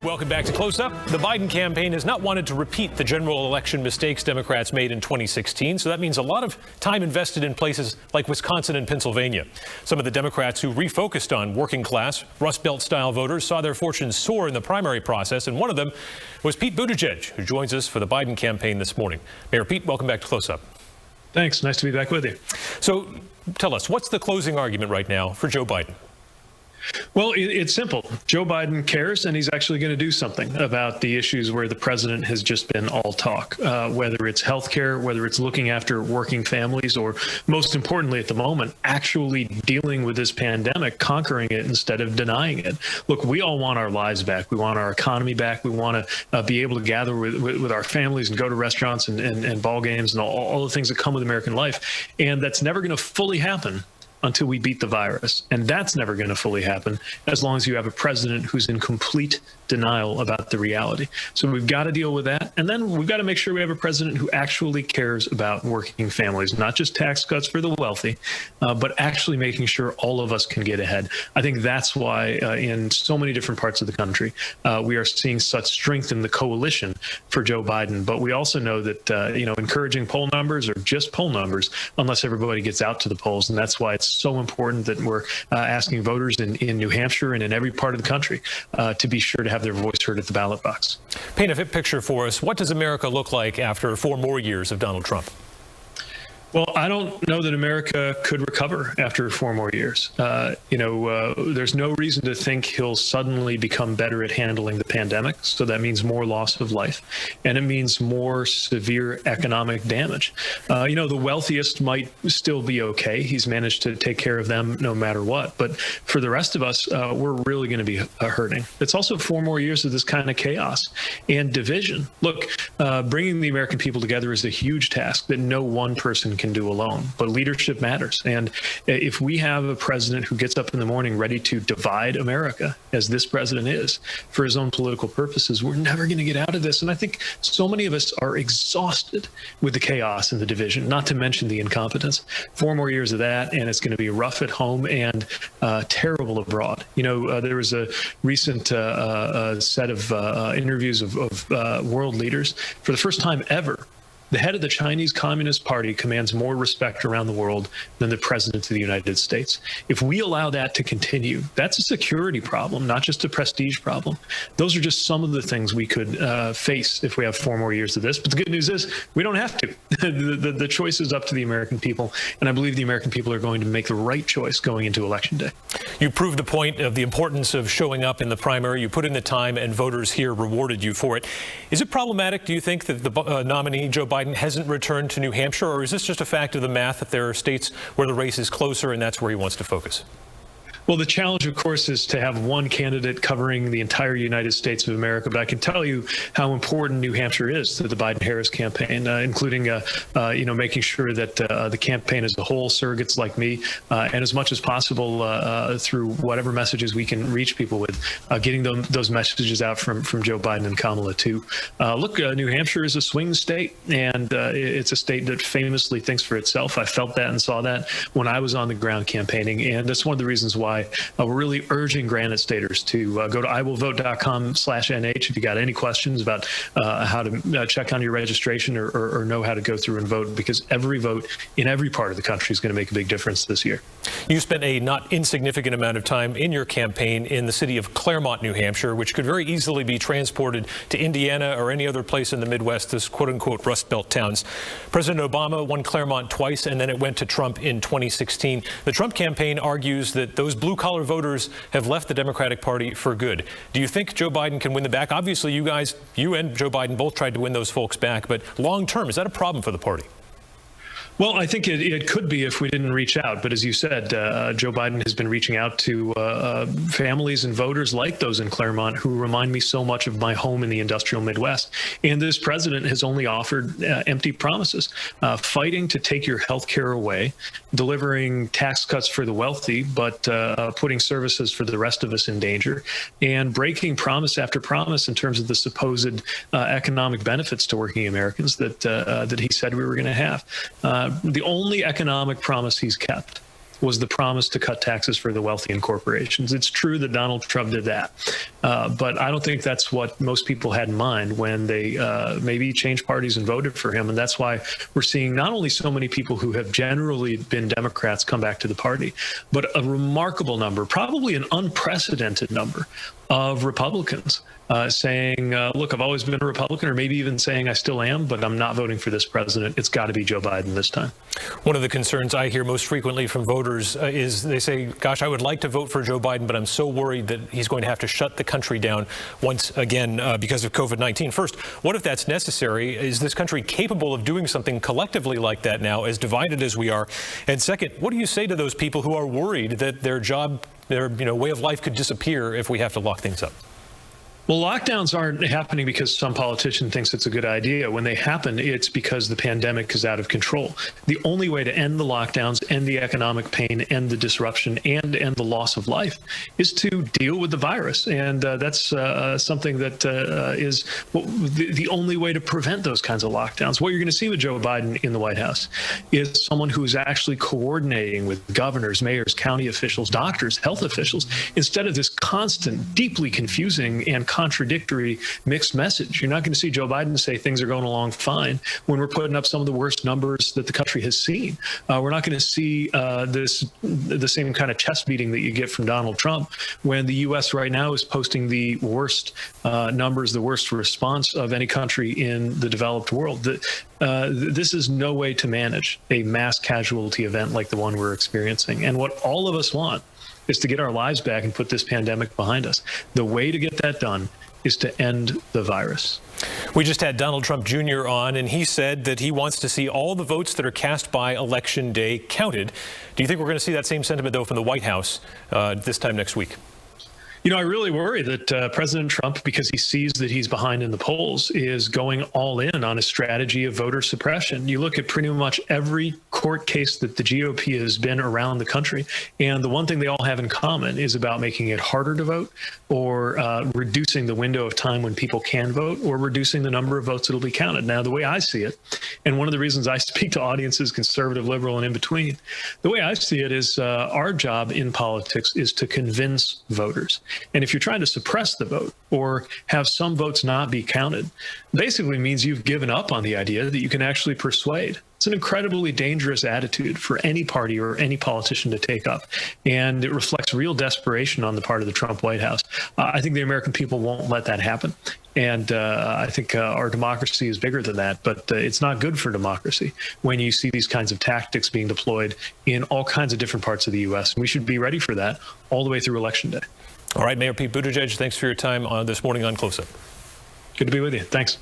Welcome back to Close Up. The Biden campaign has not wanted to repeat the general election mistakes Democrats made in 2016, so that means a lot of time invested in places like Wisconsin and Pennsylvania. Some of the Democrats who refocused on working class, Rust Belt-style voters saw their fortunes soar in the primary process, and one of them was Pete Buttigieg, who joins us for the Biden campaign this morning. Mayor Pete, welcome back to Close Up. Thanks. Nice to be back with you. So tell us, what's the closing argument right now for Joe Biden? Well, it's simple. Joe Biden cares, and he's actually going to do something about the issues where the president has just been all talk, whether it's health care, whether it's looking after working families, or most importantly at the moment, actually dealing with this pandemic, conquering it instead of denying it. Look, we all want our lives back. We want our economy back. We want to be able to gather with our families and go to restaurants and ball games and all the things that come with American life. And that's never going to fully happen until we beat the virus. And that's never going to fully happen as long as you have a president who's in complete denial about the reality. So we've got to deal with that. And then we've got to make sure we have a president who actually cares about working families, not just tax cuts for the wealthy, but actually making sure all of us can get ahead. I think that's why in so many different parts of the country, we are seeing such strength in the coalition for Joe Biden. But we also know that, encouraging poll numbers are just poll numbers unless everybody gets out to the polls. And that's why it's so important that we're asking voters in New Hampshire and in every part of the country to be sure to have their voice heard at the ballot box. Paint a picture for us. What does America look like after 4 more years of Donald Trump? Well, I don't know that America could recover after 4 more years. There's no reason to think he'll suddenly become better at handling the pandemic. So that means more loss of life, and it means more severe economic damage. The wealthiest might still be okay. He's managed to take care of them no matter what. But for the rest of us, we're really going to be hurting. It's also 4 more years of this kind of chaos and division. Look, bringing the American people together is a huge task that no one person can do alone, but leadership matters. And if we have a president who gets up in the morning ready to divide America, as this president is, for his own political purposes, we're never going to get out of this. And I think so many of us are exhausted with the chaos and the division, not to mention the incompetence. 4 more years of that, and it's going to be rough at home and terrible abroad. There was a recent set of interviews of world leaders. For the first time ever, the head of the Chinese Communist Party commands more respect around the world than the president of the United States. If we allow that to continue, that's a security problem, not just a prestige problem. Those are just some of the things we could face if we have 4 more years of this. But the good news is we don't have to. The choice is up to the American people, and I believe the American people are going to make the right choice going into Election Day. You proved the point of the importance of showing up in the primary. You put in the time, and voters here rewarded you for it. Is it problematic, do you think, that the nominee, Joe Biden, hasn't returned to New Hampshire, or is this just a fact of the math that there are states where the race is closer and that's where he wants to focus? Well, the challenge, of course, is to have one candidate covering the entire United States of America. But I can tell you how important New Hampshire is to the Biden-Harris campaign, including, making sure that the campaign as a whole, surrogates like me, and as much as possible through whatever messages we can reach people with, getting those messages out from Joe Biden and Kamala, too. Look, New Hampshire is a swing state, and it's a state that famously thinks for itself. I felt that and saw that when I was on the ground campaigning, and that's one of the reasons why we're really urging Granite Staters to go to iwillvote.com/NH if you got any questions about how to check on your registration or know how to go through and vote, because every vote in every part of the country is going to make a big difference this year. You spent a not insignificant amount of time in your campaign in the city of Claremont, New Hampshire, which could very easily be transported to Indiana or any other place in the Midwest, this quote-unquote Rust Belt towns. President Obama won Claremont twice, and then it went to Trump in 2016. The Trump campaign argues that those blue-collar voters have left the Democratic Party for good. Do you think Joe Biden can win them back? Obviously, you and Joe Biden both tried to win those folks back, but long-term, is that a problem for the party? Well, I think it could be if we didn't reach out. But as you said, Joe Biden has been reaching out to families and voters like those in Claremont who remind me so much of my home in the industrial Midwest. And this president has only offered empty promises, fighting to take your health care away, delivering tax cuts for the wealthy, but putting services for the rest of us in danger, and breaking promise after promise in terms of the supposed economic benefits to working Americans that he said we were going to have. The only economic promise he's kept was the promise to cut taxes for the wealthy and corporations. It's true that Donald Trump did that, but I don't think that's what most people had in mind when they maybe changed parties and voted for him. And that's why we're seeing not only so many people who have generally been Democrats come back to the party, but a remarkable number, probably an unprecedented number of Republicans saying, look, I've always been a Republican, or maybe even saying I still am, but I'm not voting for this president. It's got to be Joe Biden this time. One of the concerns I hear most frequently from voters is they say, gosh, I would like to vote for Joe Biden, but I'm so worried that he's going to have to shut the country down once again because of COVID-19. First, what if that's necessary? Is this country capable of doing something collectively like that now, as divided as we are? And second, what do you say to those people who are worried that their job, their way of life could disappear if we have to lock things up? Well, lockdowns aren't happening because some politician thinks it's a good idea. When they happen, it's because the pandemic is out of control. The only way to end the lockdowns, end the economic pain, end the disruption, and end the loss of life is to deal with the virus. And that's something that is the only way to prevent those kinds of lockdowns. What you're going to see with Joe Biden in the White House is someone who is actually coordinating with governors, mayors, county officials, doctors, health officials, instead of this constant, deeply confusing and contradictory mixed message. You're not going to see Joe Biden say things are going along fine when we're putting up some of the worst numbers that the country has seen. We're not going to see the same kind of chest beating that you get from Donald Trump when the U.S. right now is posting the worst numbers, the worst response of any country in the developed world. This is no way to manage a mass casualty event like the one we're experiencing. And what all of us want is to get our lives back and put this pandemic behind us. The way to get that done is to end the virus. We just had Donald Trump Jr. on, and he said that he wants to see all the votes that are cast by Election Day counted. Do you think we're going to see that same sentiment, though, from the White House this time next week? You know, I really worry that President Trump, because he sees that he's behind in the polls, is going all in on a strategy of voter suppression. You look at pretty much every court case that the GOP has been around the country, and the one thing they all have in common is about making it harder to vote, or reducing the window of time when people can vote, or reducing the number of votes that will be counted. Now, the way I see it, and one of the reasons I speak to audiences, conservative, liberal, and in between, the way I see it is our job in politics is to convince voters. And if you're trying to suppress the vote or have some votes not be counted, basically means you've given up on the idea that you can actually persuade. It's an incredibly dangerous attitude for any party or any politician to take up. And it reflects real desperation on the part of the Trump White House. I think the American people won't let that happen. And I think our democracy is bigger than that. But it's not good for democracy when you see these kinds of tactics being deployed in all kinds of different parts of the U.S. We should be ready for that all the way through Election Day. All right, Mayor Pete Buttigieg, thanks for your time this morning on Close Up. Good to be with you. Thanks.